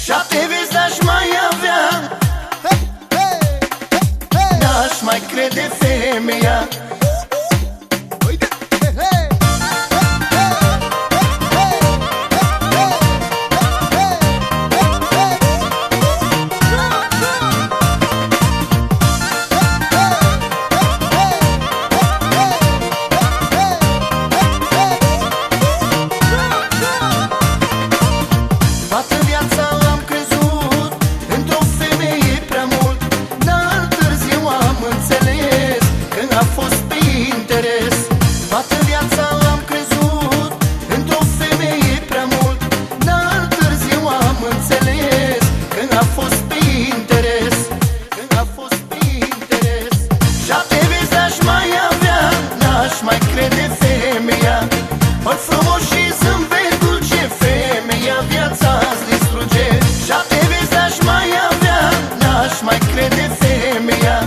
7 vieți n-aș mai avea, n-aș mai crede femeia. Toată viața am crezut într-o femeie prea mult, dar târziu am înțeles că a fost pe interes. Toată viața am crezut într-o femeie prea mult, dar târziu am înțeles că a fost pe interes, că a fost pe interes. 7 vieți n-aș mai avea, n-aș mai crede femeia. Ori frumos și zâmbet dulce, femeia viața-ți distruge. 7 vieți n-aș mai avea, n-aș mai crede femeia.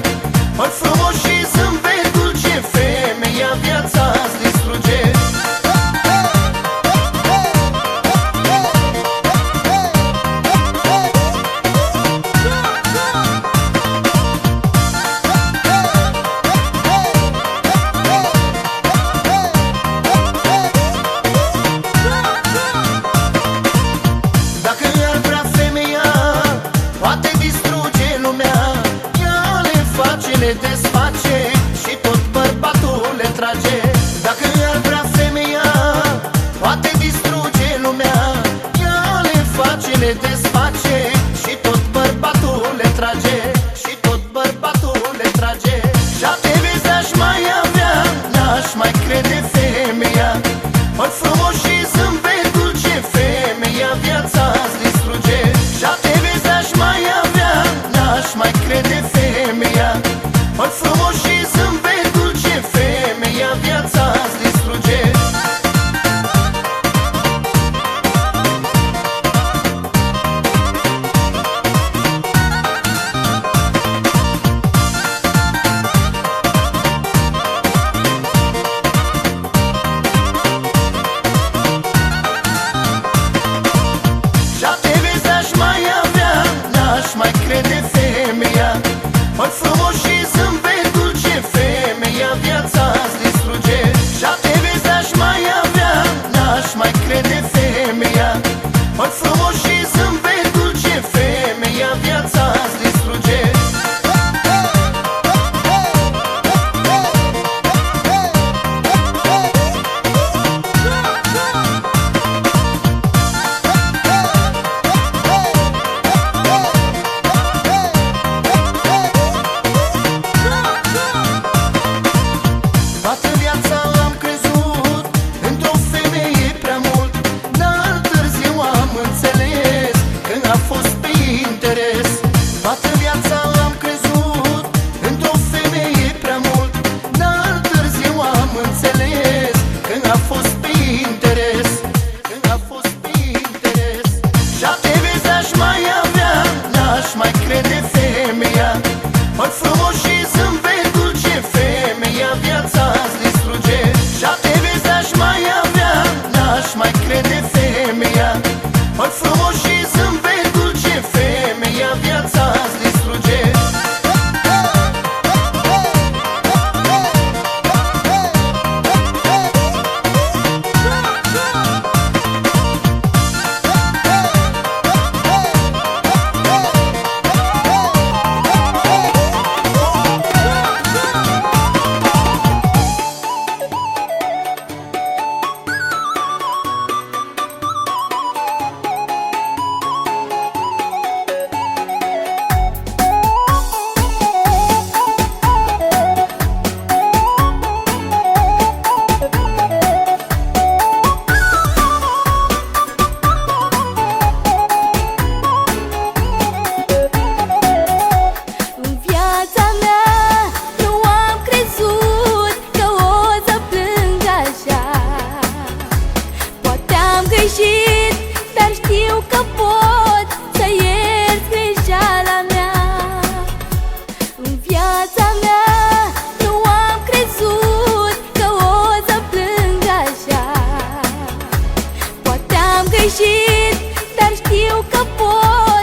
Ori frumos și zâmbet dulce, femeia viața-ți distruge. Dacă ar vrea femeia, poate distruge lumea. Ea le face, le desface și tot bărbatul le trage. Dacă ar vrea femeia, poate distruge lumea. Ea le face, le desface și tot bărbatul le trage, și tot bărbatul le trage. 7 vieți n-aș mai avea, n-aș mai crede femeia. Ori frumos și zâmbet dulce, femeia viața-ți distruge. 7 vieți n-aș mai avea, n-aș mai crede femeia. Ori frumos și zâmbet dulce, femeia viața-ți distruge. N-aș mai crede femeia. Ori frumos și zâmbet dulce, femeia viața-ți distruge. 7 vieți n-aș mai avea, n-aș mai crede femeia. Ori frumos și zâmbet dulce, femeia viața-ți distruge. Toată viața am crezut într-o femeie prea mult, dar târziu am înțeles că a fost pe interes. Toată viața am crezut într-o femeie prea mult, dar târziu am înțeles că a fost pe interes, că a fost pe interes. 7 vieți n-aș mai avea, n-aș mai crede femeia. Ori frumos și zâmbet dulce, femeia viața-ți distruge. 7 vieți n-aș mai avea, n-aș mai crede femeia. Ori frumos și zâmbet dulce, femeia viața-ți distruge. greșit, dar știu că pot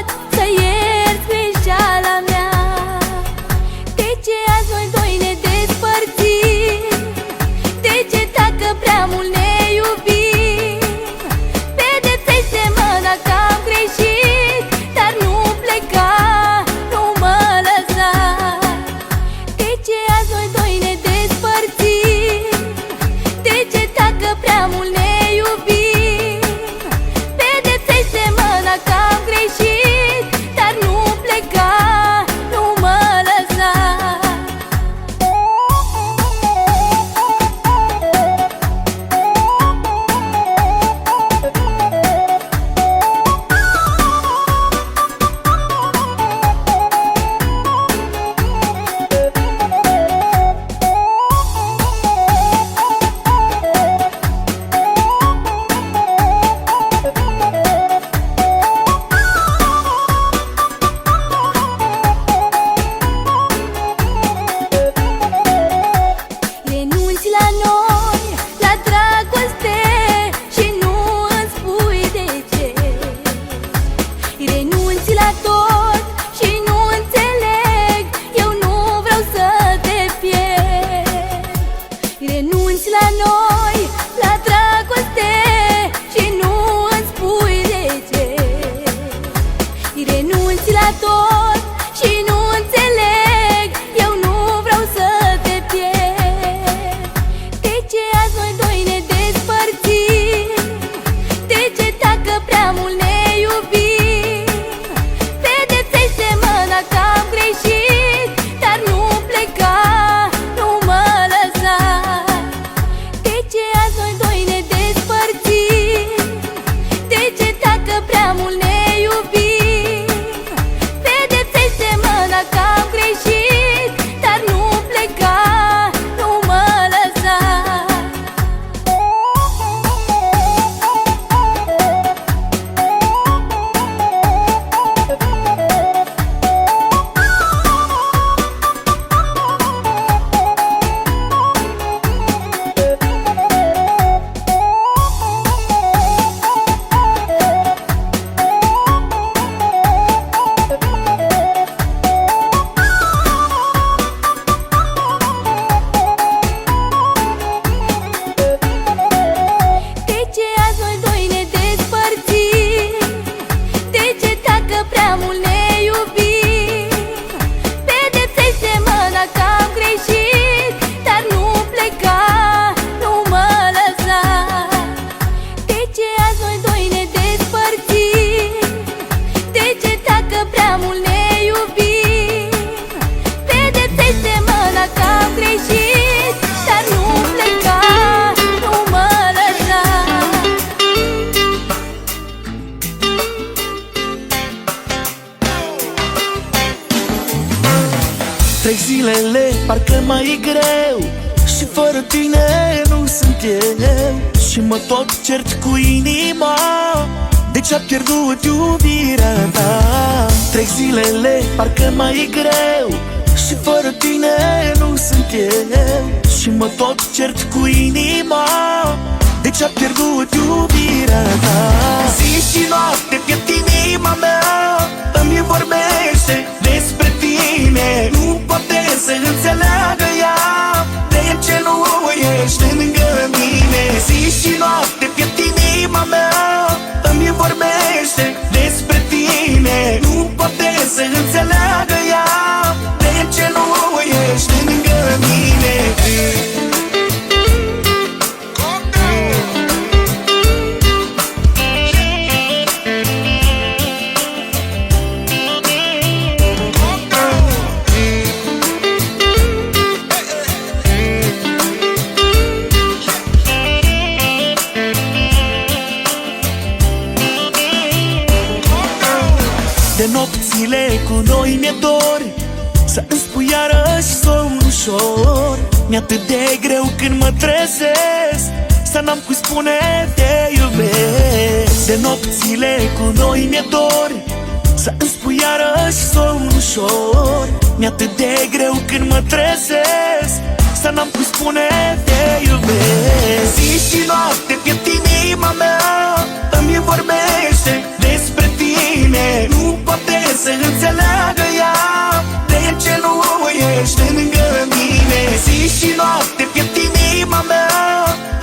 zilele parcă mai e greu și fără tine nu sunt eu. Și mă tot cert cu inima de ce-a pierdut iubirea ta. Trec zilele parcă mai e greu și fără tine nu sunt eu. Și mă tot cert cu inima de ce-a pierdut iubirea ta. Zi și noapte pierd inima mea, îmi vorbește despre tine. Nu poate să înțeleagă ea de ce nu ești lângă mine. Zi și noapte pierd inima mea, îmi vorbește despre tine. Nu poate să înțeleagă ea de ce nu ești lângă mine. De nopțile cu noi mi-e dor să îmi spui iarăși somn ușor. Mi-e atât de greu când mă trezesc să n-am cum spune te iubesc. De nopțile cu noi mi-e dor să îmi spui iarăși somn ușor. Mi-e atât de greu când mă trezesc să n-am cum spune te iubesc. Zi și noapte pierd inima mea, îmi vorbește despre tine. Nu poate să înțeleagă ea de ce nu ești lângă mine. Zi și noapte pierd inima mea,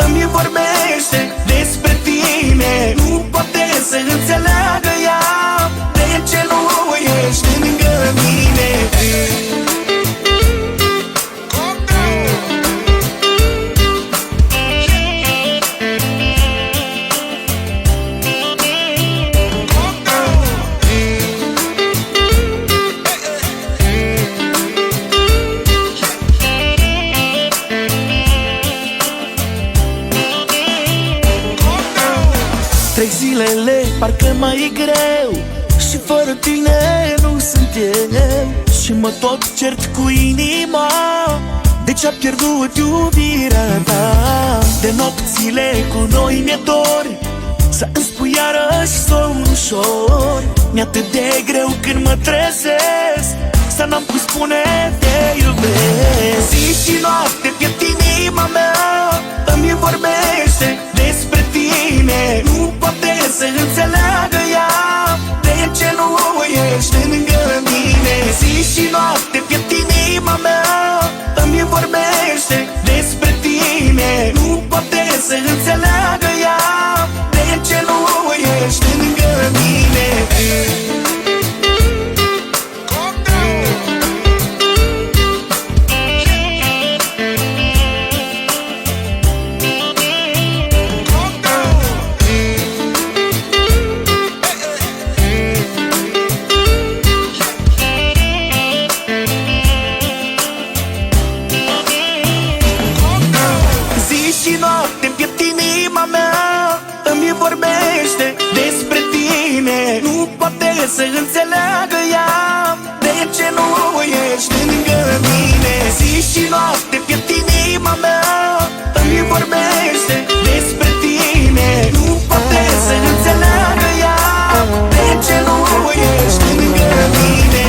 îmi vorbește despre tine. Nu poate să înțeleagă ea de ce nu ești lângă mine. Trec zilele parcă mai e greu și fără tine nu sunt eu. Și mă tot cert cu inima de ce-a pierdut iubirea ta. De nopțile cu noi mi-e dor să îmi spui iarăși somn ușor. Mi-e atât de greu când mă trezesc să n-am cum spune te iubesc. Zi și noapte pierd inima mea, îmi vorbește despre tine. Nu poate să înțeleagă ea de ce nu ești lângă mine. Zi și noapte pierd inima mea, îmi vorbește despre tine. Nu poate să înțeleagă ea de ce nu ești lângă mine. Și noapte pierd inima mea, îmi vorbește despre tine. Nu poate să înțeleagă ea de ce nu ești lângă mine. Zi și noapte pierd inima mea, îmi vorbește despre tine. Nu poate să înțeleagă ea de ce nu ești lângă mine.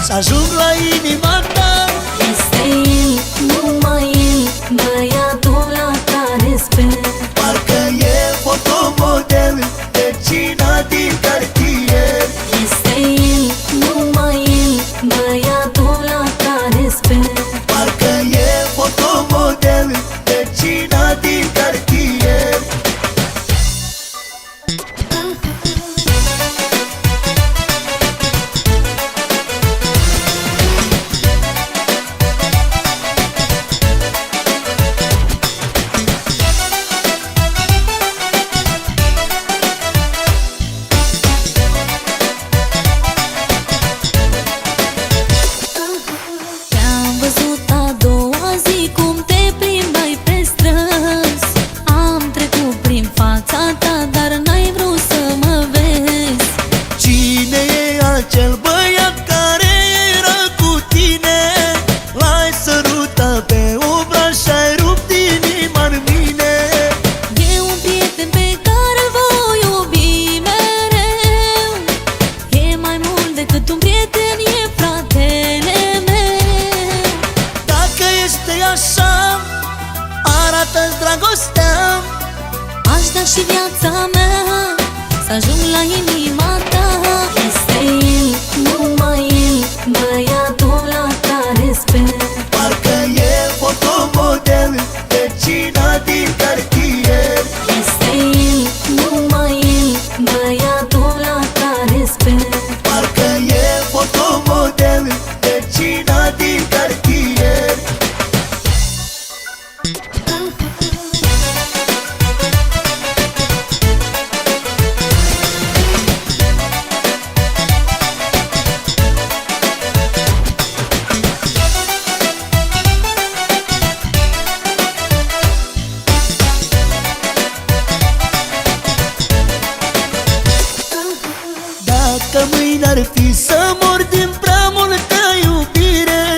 să ajung la inima ta. Este el, numai el, băiatul la care sper. Parcă e fotomodel, vecina din cartier. Este el, numai el, băiatul la care sper. Parcă e fotomodel, vecina din cartier. Te-am văzut a doua zi cum te plimbai pe străzi. Am trecut prin fața ta, dar n-ai vrut să mă vezi. Cine e acel băiat care era cu tine? L-ai sărutat pe obraj și-ai rupt inima-n mine. E un prieten pe care îl voi iubi mereu. E mai mult decât un prieten, e fratele meu. Dacă este așa, arată-ți dragostea. Aș da și viața mea să ajung la inima ta. Este el, numai el, băiatul la care sper. Parcă e fotomodel, vecina din cartier. Este el, numai el, băiatul la care sper. Parcă e fotomodel, vecina din cartier. Dacă mâine ar fi să mor din prea multă iubire,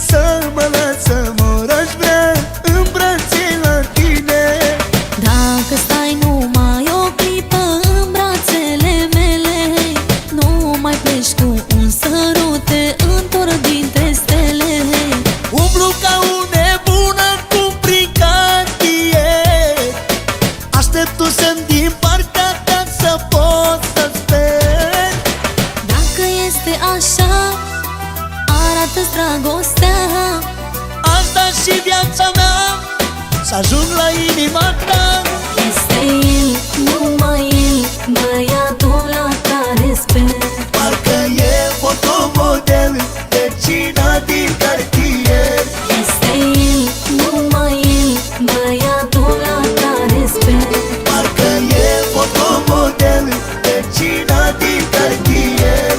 să mă las să mor, aș vrea în brațe la tine. Dacă stai numai o clipă în brațele mele, nu mai pleci cu un sărut, te întorc dintre stele. Umblu ca o nebună cum prin cartier, aștept tu să-mi din partea ta să pot să sper. Dacă este așa, arată-ți dragostea. Aș da și viața mea să ajung la inima ta. Este el, numai el, băiatul la care sper. Parcă e fotomodel, vecina din cartier. Este el, numai el, băiatul la care sper. Parcă e fotomodel, vecina din cartier.